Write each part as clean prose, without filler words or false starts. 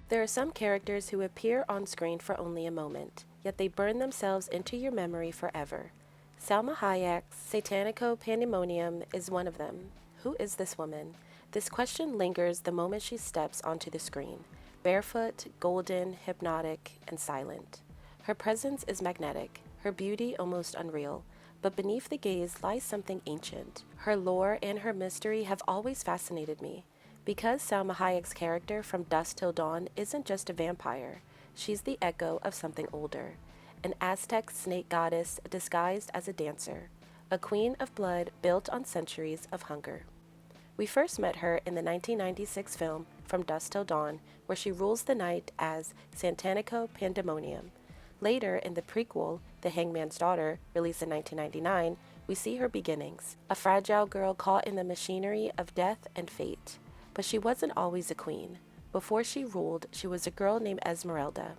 There are some characters who appear on screen for only a moment, yet they burn themselves into your memory forever. Salma Hayek's Santanico Pandemonium is one of them. Who is this woman? This question lingers the moment she steps onto the screen, barefoot, golden, hypnotic, and silent. Her presence is magnetic, her beauty almost unreal, but beneath the gaze lies something ancient. Her lore and her mystery have always fascinated me. Because Salma Hayek's character from Dusk Till Dawn isn't just a vampire, she's the echo of something older. An Aztec snake goddess disguised as a dancer, a queen of blood built on centuries of hunger. We first met her in the 1996 film From Dusk Till Dawn, where she rules the night as Santanico Pandemonium. Later, in the prequel, The Hangman's Daughter, released in 1999, we see her beginnings, a fragile girl caught in the machinery of death and fate. But she wasn't always a queen. Before she ruled, she was a girl named Esmeralda.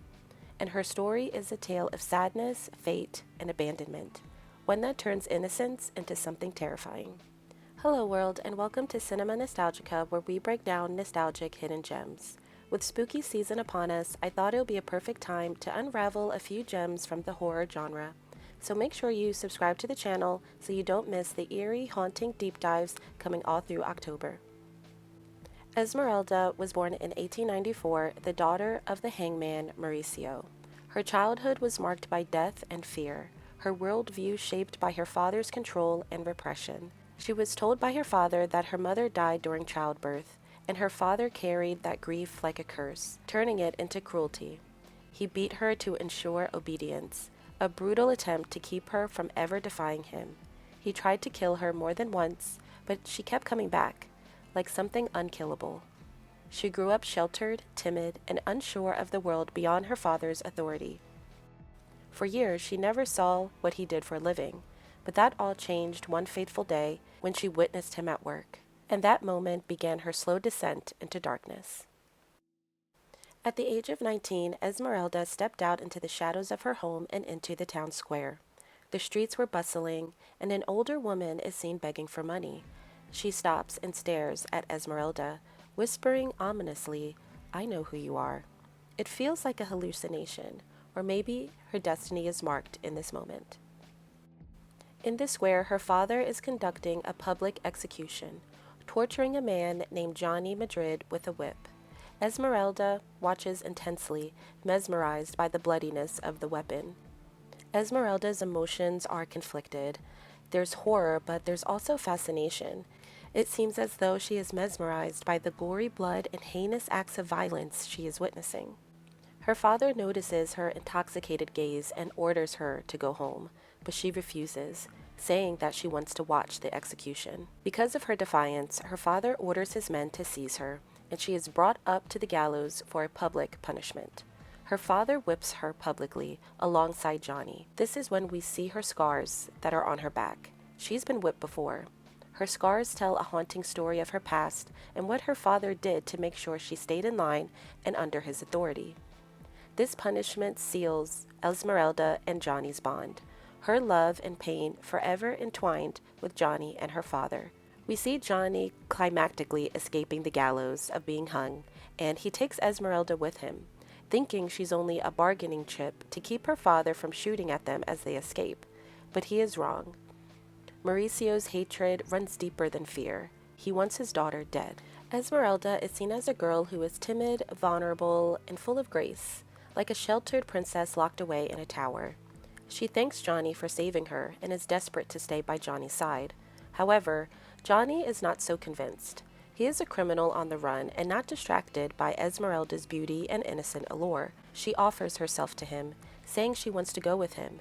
And her story is a tale of sadness, fate, and abandonment, one that turns innocence into something terrifying. Hello world, and welcome to Cinema Nostalgica, where we break down nostalgic hidden gems. With spooky season upon us, I thought it would be a perfect time to unravel a few gems from the horror genre. So make sure you subscribe to the channel so you don't miss the eerie, haunting deep dives coming all through October. Esmeralda was born in 1894, the daughter of the hangman Mauricio. Her childhood was marked by death and fear, her worldview shaped by her father's control and repression. She was told by her father that her mother died during childbirth, and her father carried that grief like a curse, turning it into cruelty. He beat her to ensure obedience, a brutal attempt to keep her from ever defying him. He tried to kill her more than once, but she kept coming back, like something unkillable. She grew up sheltered, timid, and unsure of the world beyond her father's authority. For years, she never saw what he did for a living, but that all changed one fateful day when she witnessed him at work, and that moment began her slow descent into darkness. At the age of 19, Esmeralda stepped out into the shadows of her home and into the town square. The streets were bustling, and an older woman is seen begging for money. She stops and stares at Esmeralda, whispering ominously, "I know who you are." It feels like a hallucination, or maybe her destiny is marked in this moment. In the square, her father is conducting a public execution, torturing a man named Johnny Madrid with a whip. Esmeralda watches intensely, mesmerized by the bloodiness of the weapon. Esmeralda's emotions are conflicted. There's horror, but there's also fascination. It seems as though she is mesmerized by the gory blood and heinous acts of violence she is witnessing. Her father notices her intoxicated gaze and orders her to go home, but she refuses, saying that she wants to watch the execution. Because of her defiance, her father orders his men to seize her, and she is brought up to the gallows for a public punishment. Her father whips her publicly alongside Johnny. This is when we see her scars that are on her back. She's been whipped before. Her scars tell a haunting story of her past and what her father did to make sure she stayed in line and under his authority. This punishment seals Esmeralda and Johnny's bond, her love and pain forever entwined with Johnny and her father. We see Johnny climactically escaping the gallows of being hung, and he takes Esmeralda with him, thinking she's only a bargaining chip to keep her father from shooting at them as they escape. But he is wrong. Mauricio's hatred runs deeper than fear. He wants his daughter dead. Esmeralda is seen as a girl who is timid, vulnerable, and full of grace, like a sheltered princess locked away in a tower. She thanks Johnny for saving her and is desperate to stay by Johnny's side. However, Johnny is not so convinced. He is a criminal on the run and not distracted by Esmeralda's beauty and innocent allure. She offers herself to him, saying she wants to go with him,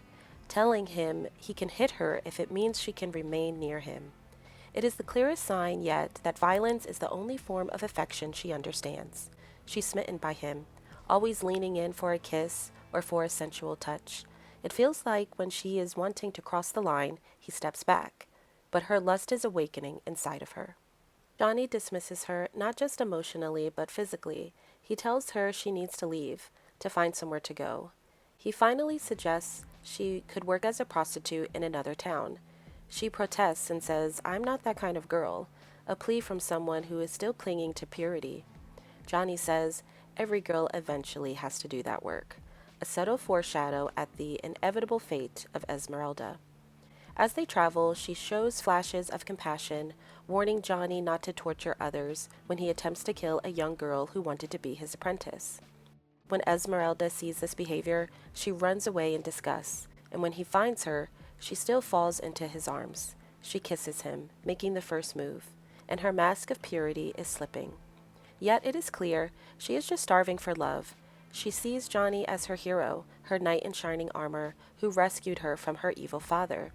telling him he can hit her if it means she can remain near him. It is the clearest sign yet that violence is the only form of affection she understands. She's smitten by him, always leaning in for a kiss or for a sensual touch. It feels like when she is wanting to cross the line, he steps back, but her lust is awakening inside of her. Johnny dismisses her, not just emotionally, but physically. He tells her she needs to leave, to find somewhere to go. He finally suggests she could work as a prostitute in another town. She protests and says, "I'm not that kind of girl," a plea from someone who is still clinging to purity. Johnny says, Every girl eventually has to do that work, a subtle foreshadow at the inevitable fate of Esmeralda. As they travel, she shows flashes of compassion, warning Johnny not to torture others when he attempts to kill a young girl who wanted to be his apprentice. When Esmeralda sees this behavior, she runs away in disgust, and when he finds her, she still falls into his arms. She kisses him, making the first move, and her mask of purity is slipping. Yet it is clear she is just starving for love. She sees Johnny as her hero, her knight in shining armor, who rescued her from her evil father.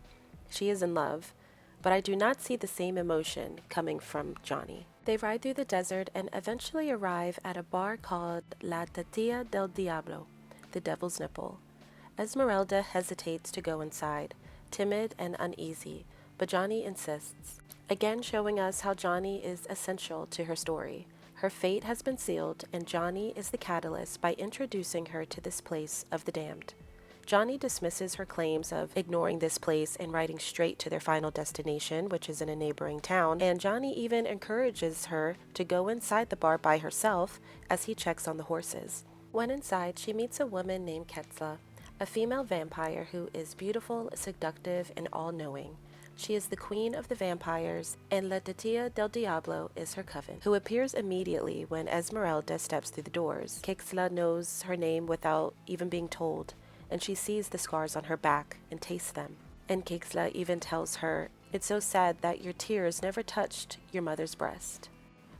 She is in love, but I do not see the same emotion coming from Johnny. They ride through the desert and eventually arrive at a bar called La Tetilla del Diablo, the Devil's Nipple. Esmeralda hesitates to go inside, timid and uneasy, but Johnny insists, again showing us how Johnny is essential to her story. Her fate has been sealed, and Johnny is the catalyst by introducing her to this place of the damned. Johnny dismisses her claims of ignoring this place and riding straight to their final destination, which is in a neighboring town, and Johnny even encourages her to go inside the bar by herself as he checks on the horses. When inside, she meets a woman named Tetilla, a female vampire who is beautiful, seductive, and all-knowing. She is the queen of the vampires, and La Tetilla del Diablo is her coven, who appears immediately when Esmeralda steps through the doors. Tetilla knows her name without even being told, and she sees the scars on her back and tastes them. And Tetilla even tells her, "It's so sad that your tears never touched your mother's breast."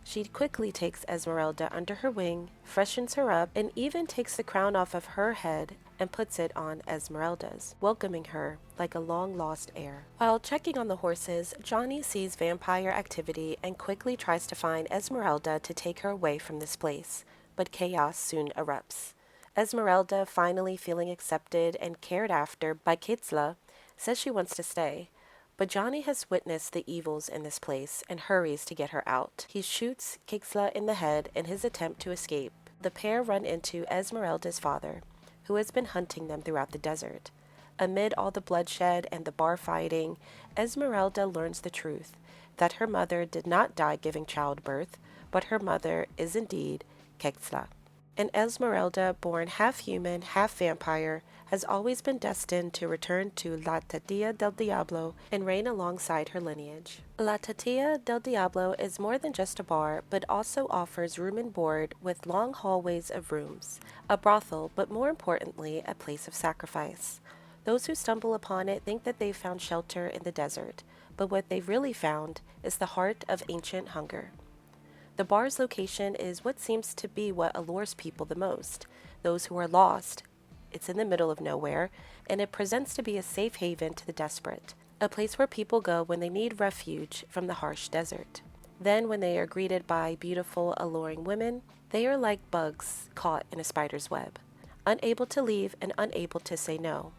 She quickly takes Esmeralda under her wing, freshens her up, and even takes the crown off of her head and puts it on Esmeralda's, welcoming her like a long-lost heir. While checking on the horses, Johnny sees vampire activity and quickly tries to find Esmeralda to take her away from this place, but chaos soon erupts. Esmeralda, finally feeling accepted and cared after by Tetilla, says she wants to stay, but Johnny has witnessed the evils in this place and hurries to get her out. He shoots Tetilla in the head in his attempt to escape. The pair run into Esmeralda's father, who has been hunting them throughout the desert. Amid all the bloodshed and the bar fighting, Esmeralda learns the truth, that her mother did not die giving childbirth, but her mother is indeed Tetilla. And Esmeralda, born half human, half vampire, has always been destined to return to La Tetilla del Diablo and reign alongside her lineage. La Tetilla del Diablo is more than just a bar, but also offers room and board with long hallways of rooms, a brothel, but more importantly, a place of sacrifice. Those who stumble upon it think that they've found shelter in the desert, but what they've really found is the heart of ancient hunger. The bar's location is what seems to be what allures people the most, those who are lost. It's in the middle of nowhere, and it presents to be a safe haven to the desperate, a place where people go when they need refuge from the harsh desert. Then, when they are greeted by beautiful, alluring women, they are like bugs caught in a spider's web, unable to leave and unable to say no.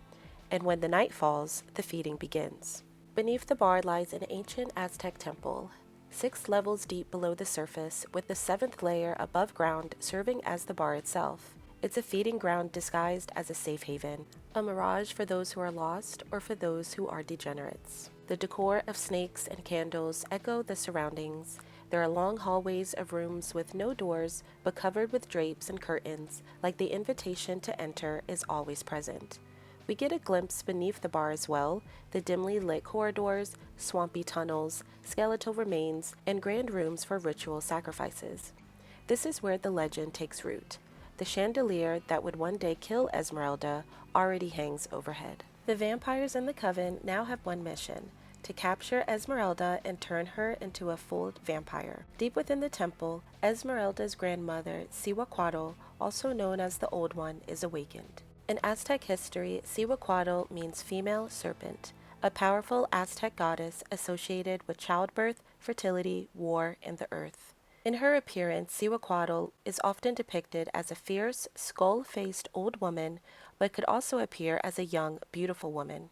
And when the night falls, the feeding begins. Beneath the bar lies an ancient Aztec temple, 6 levels deep below the surface, with the 7th layer above ground serving as the bar itself. It's a feeding ground disguised as a safe haven, a mirage for those who are lost or for those who are degenerates. The decor of snakes and candles echo the surroundings. There are long hallways of rooms with no doors, but covered with drapes and curtains, like the invitation to enter is always present. We get a glimpse beneath the bar as well, the dimly lit corridors, swampy tunnels, skeletal remains, and grand rooms for ritual sacrifices. This is where the legend takes root. The chandelier that would one day kill Esmeralda already hangs overhead. The vampires in the coven now have one mission: to capture Esmeralda and turn her into a full vampire. Deep within the temple, Esmeralda's grandmother, Cihuacuatl, also known as the Old One, is awakened. In Aztec history, Cihuacuatl means female serpent, a powerful Aztec goddess associated with childbirth, fertility, war, and the earth. In her appearance, Cihuacuatl is often depicted as a fierce, skull-faced old woman, but could also appear as a young, beautiful woman.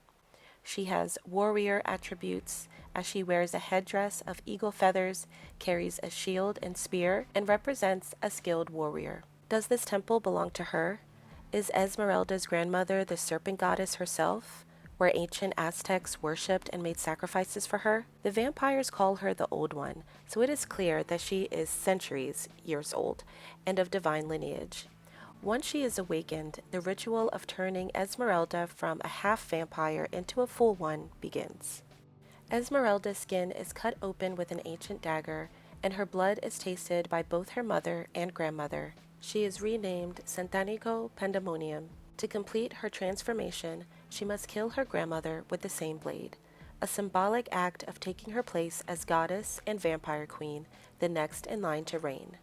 She has warrior attributes, as she wears a headdress of eagle feathers, carries a shield and spear, and represents a skilled warrior. Does this temple belong to her? Is Esmeralda's grandmother the serpent goddess herself? where ancient Aztecs worshipped and made sacrifices for her. The vampires call her the Old One, so it is clear that she is centuries years old and of divine lineage. Once she is awakened, the ritual of turning Esmeralda from a half vampire into a full one begins. Esmeralda's skin is cut open with an ancient dagger, and her blood is tasted by both her mother and grandmother. She is renamed Santanico Pandemonium. To complete her transformation, she must kill her grandmother with the same blade, a symbolic act of taking her place as goddess and vampire queen, the next in line to reign.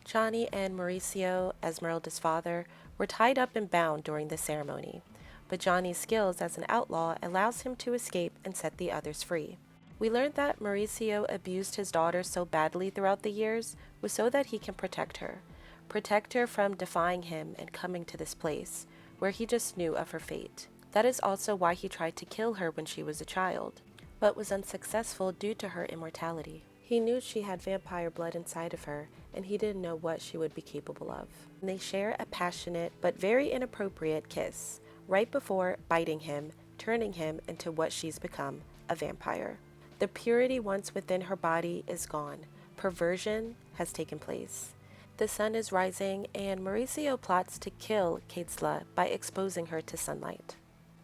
Johnny and Mauricio, Esmeralda's father, were tied up and bound during the ceremony, but Johnny's skills as an outlaw allows him to escape and set the others free. We learned that Mauricio abused his daughter so badly throughout the years was so that he can protect her from defying him and coming to this place, where he just knew of her fate. That is also why he tried to kill her when she was a child, but was unsuccessful due to her immortality. He knew she had vampire blood inside of her, and he didn't know what she would be capable of. And they share a passionate but very inappropriate kiss, right before biting him, turning him into what she's become, a vampire. The purity once within her body is gone. Perversion has taken place. The sun is rising, and Mauricio plots to kill Quetzla by exposing her to sunlight.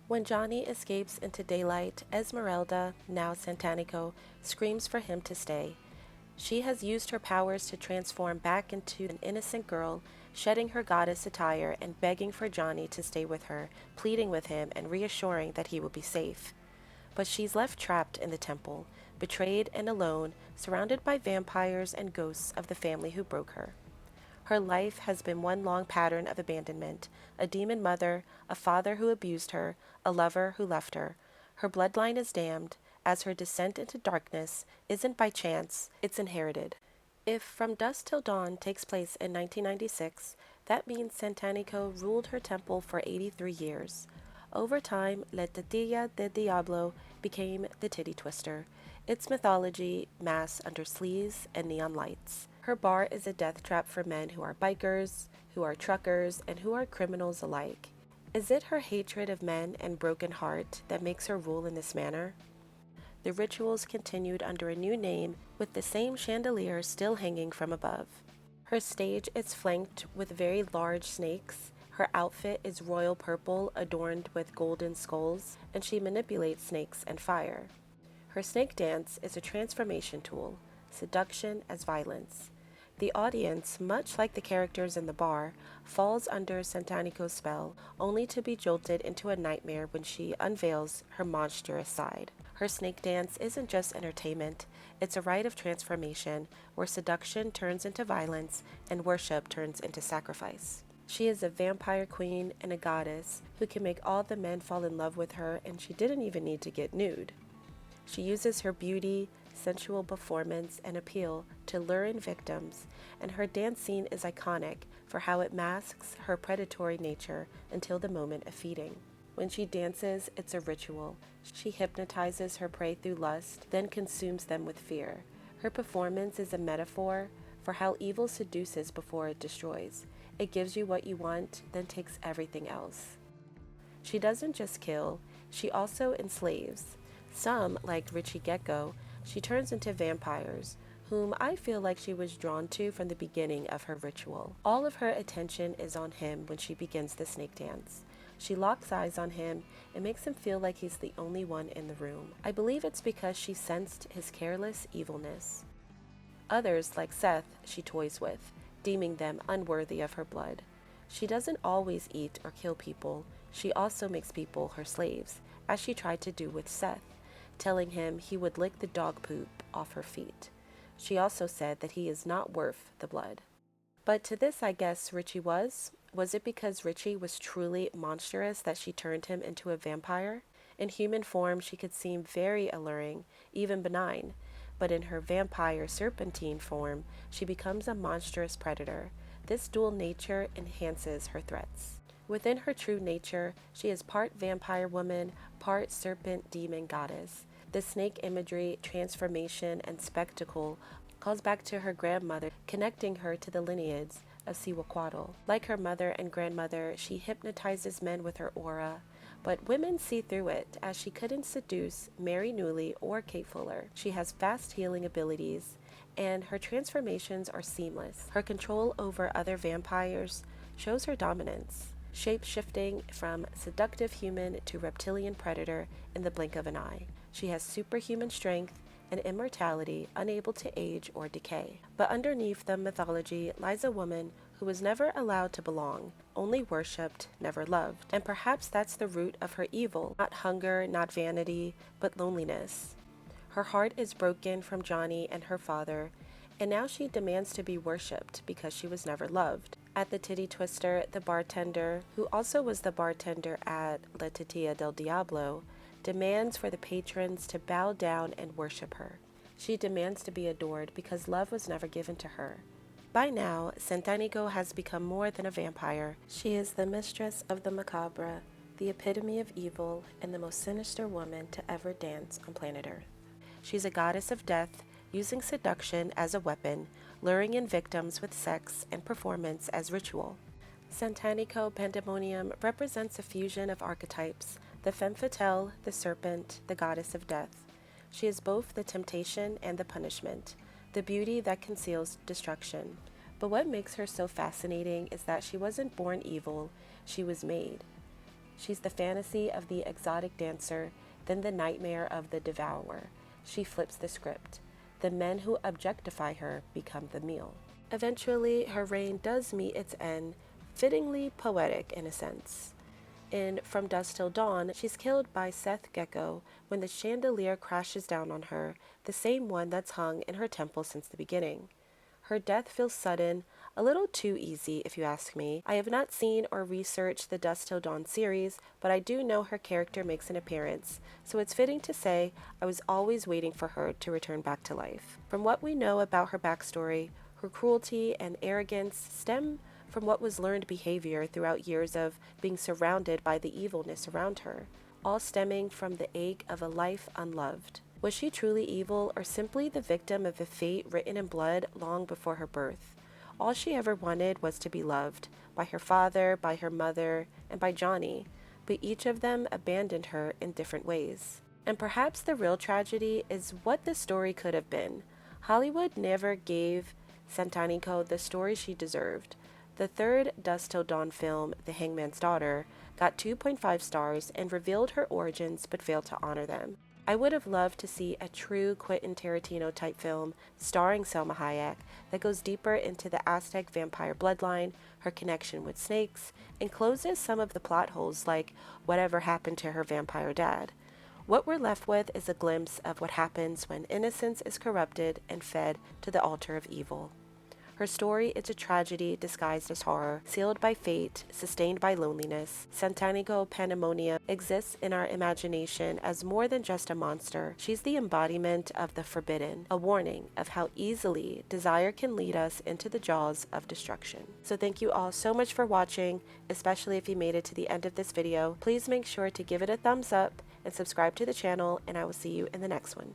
When Johnny escapes into daylight, Esmeralda, now Santanico, screams for him to stay. She has used her powers to transform back into an innocent girl, shedding her goddess attire and begging for Johnny to stay with her, pleading with him and reassuring that he will be safe. But she's left trapped in the temple, betrayed and alone, surrounded by vampires and ghosts of the family who broke her. Her life has been one long pattern of abandonment, a demon mother, a father who abused her, a lover who left her. Her bloodline is damned, as her descent into darkness isn't by chance, it's inherited. If From Dusk Till Dawn takes place in 1996, that means Santanico ruled her temple for 83 years. Over time, La Tetilla del Diablo became the Titty Twister, its mythology mass under sleaze and neon lights. Her bar is a death trap for men who are bikers, who are truckers, and who are criminals alike. Is it her hatred of men and broken heart that makes her rule in this manner? The rituals continued under a new name, with the same chandelier still hanging from above. Her stage is flanked with very large snakes. Her outfit is royal purple adorned with golden skulls, and she manipulates snakes and fire. Her snake dance is a transformation tool, seduction as violence. The audience, much like the characters in the bar, falls under Santanico's spell, only to be jolted into a nightmare when she unveils her monstrous side. Her snake dance isn't just entertainment, it's a rite of transformation, where seduction turns into violence and worship turns into sacrifice. She is a vampire queen and a goddess who can make all the men fall in love with her, and she didn't even need to get nude. She uses her beauty, sensual performance, and appeal to lure in victims, and her dance scene is iconic for how it masks her predatory nature until the moment of feeding. When she dances, it's a ritual. She hypnotizes her prey through lust, then consumes them with fear. Her performance is a metaphor for how evil seduces before it destroys. It gives you what you want, then takes everything else. She doesn't just kill, she also enslaves. Some, like Richie Gecko, she turns into vampires, whom I feel like she was drawn to from the beginning of her ritual. All of her attention is on him when she begins the snake dance. She locks eyes on him and makes him feel like he's the only one in the room. I believe it's because she sensed his careless evilness. Others, like Seth, she toys with, deeming them unworthy of her blood. She doesn't always eat or kill people. She also makes people her slaves, as she tried to do with Seth, telling him he would lick the dog poop off her feet. She also said that he is not worth the blood. But to this, I guess, Richie was. Was it because Richie was truly monstrous that she turned him into a vampire? In human form, she could seem very alluring, even benign. But in her vampire serpentine form, she becomes a monstrous predator. This dual nature enhances her threats. Within her true nature, she is part vampire woman, part serpent demon goddess. The snake imagery, transformation, and spectacle calls back to her grandmother, connecting her to the lineage of Cihuacuatl. Like her mother and grandmother, she hypnotizes men with her aura, But women see through it, as she couldn't seduce Mary Newley or Kate Fuller. She has fast healing abilities, and her transformations are seamless. Her control over other vampires shows her dominance, shape-shifting from seductive human to reptilian predator in the blink of an eye. She has superhuman strength and immortality, unable to age or decay. But underneath the mythology lies a woman who was never allowed to belong, only worshipped, never loved. And perhaps that's the root of her evil, not hunger, not vanity, but loneliness. Her heart is broken from Johnny and her father, and now she demands to be worshipped because she was never loved. At the Titty Twister, the bartender, who also was the bartender at La Tetilla del Diablo, demands for the patrons to bow down and worship her. She demands to be adored because love was never given to her. By now, Santanico has become more than a vampire. She is the mistress of the macabre, the epitome of evil, and the most sinister woman to ever dance on planet Earth. She's a goddess of death, using seduction as a weapon, luring in victims with sex and performance as ritual. Santanico Pandemonium represents a fusion of archetypes, the femme fatale, the serpent, the goddess of death. She is both the temptation and the punishment, the beauty that conceals destruction. But what makes her so fascinating is that she wasn't born evil, she was made. She's the fantasy of the exotic dancer, then the nightmare of the devourer. She flips the script. The men who objectify her become the meal. Eventually, her reign does meet its end, fittingly poetic in a sense. In From Dusk Till Dawn, she's killed by Seth Gecko when the chandelier crashes down on her, the same one that's hung in her temple since the beginning. Her death feels sudden, a little too easy if you ask me. I have not seen or researched the Dusk Till Dawn series, but I do know her character makes an appearance, so it's fitting to say I was always waiting for her to return back to life. From what we know about her backstory, her cruelty and arrogance stem from what was learned behavior throughout years of being surrounded by the evilness around her, all stemming from the ache of a life unloved. Was she truly evil, or simply the victim of a fate written in blood long before her birth? All she ever wanted was to be loved, by her father, by her mother, and by Johnny, but each of them abandoned her in different ways. And perhaps the real tragedy is what this story could have been. Hollywood never gave Santanico the story she deserved. The third Dusk Till Dawn film, The Hangman's Daughter, got 2.5 stars and revealed her origins but failed to honor them. I would have loved to see a true Quentin Tarantino type film starring Salma Hayek that goes deeper into the Aztec vampire bloodline, her connection with snakes, and closes some of the plot holes like whatever happened to her vampire dad. What we're left with is a glimpse of what happens when innocence is corrupted and fed to the altar of evil. Her story is a tragedy disguised as horror, sealed by fate, sustained by loneliness. Santanico Pandemonium exists in our imagination as more than just a monster. She's the embodiment of the forbidden, a warning of how easily desire can lead us into the jaws of destruction. So thank you all so much for watching, especially if you made it to the end of this video. Please make sure to give it a thumbs up and subscribe to the channel, and I will see you in the next one.